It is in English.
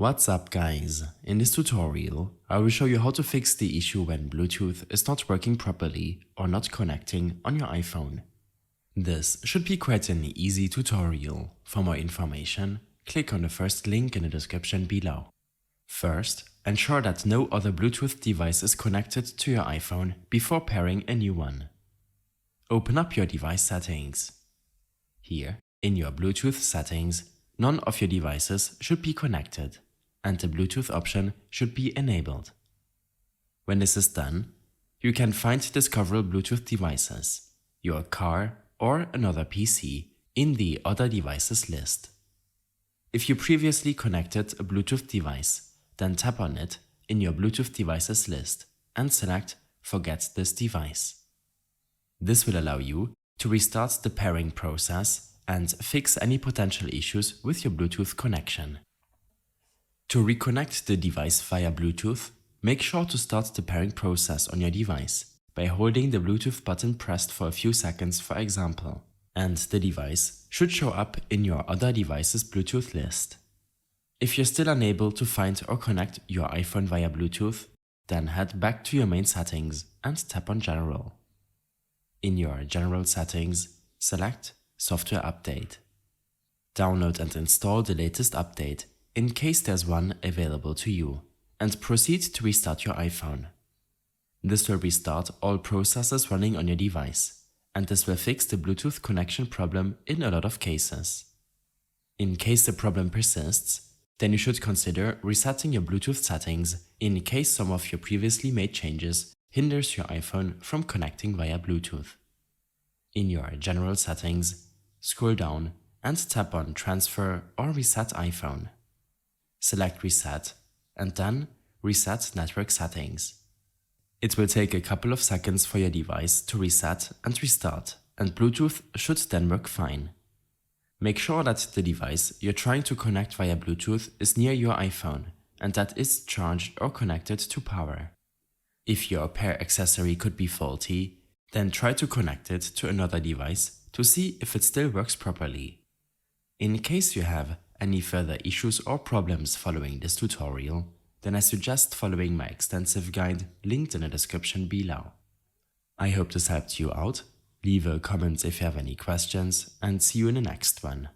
What's up guys, in this tutorial I will show you how to fix the issue when Bluetooth is not working properly or not connecting on your iPhone. This should be quite an easy tutorial. For more information, click on the first link in the description below. First, ensure that no other Bluetooth device is connected to your iPhone before pairing a new one. Open up your device settings. Here, in your Bluetooth settings, none of your devices should be connected, and the Bluetooth option should be enabled. When this is done, you can find discoverable Bluetooth devices, your car or another PC, in the Other Devices list. If you previously connected a Bluetooth device, then tap on it in your Bluetooth devices list and select Forget this device. This will allow you to restart the pairing process and fix any potential issues with your Bluetooth connection. To reconnect the device via Bluetooth, make sure to start the pairing process on your device by holding the Bluetooth button pressed for a few seconds, for example, and the device should show up in your Other Devices Bluetooth list. If you're still unable to find or connect your iPhone via Bluetooth, then head back to your main settings and tap on General. In your General settings, select Software Update. Download and install the latest update in case there's one available to you, and proceed to restart your iPhone. This will restart all processes running on your device, and this will fix the Bluetooth connection problem in a lot of cases. In case the problem persists, then you should consider resetting your Bluetooth settings in case some of your previously made changes hinders your iPhone from connecting via Bluetooth. In your General settings, scroll down and tap on Transfer or Reset iPhone. Select Reset and then Reset Network Settings. It will take a couple of seconds for your device to reset and restart, and Bluetooth should then work fine. Make sure that the device you're trying to connect via Bluetooth is near your iPhone and that it's charged or connected to power. If your pair accessory could be faulty, then try to connect it to another device to see if it still works properly. In case you have any further issues or problems following this tutorial, then I suggest following my extensive guide linked in the description below. I hope this helped you out. Leave a comment if you have any questions, and see you in the next one.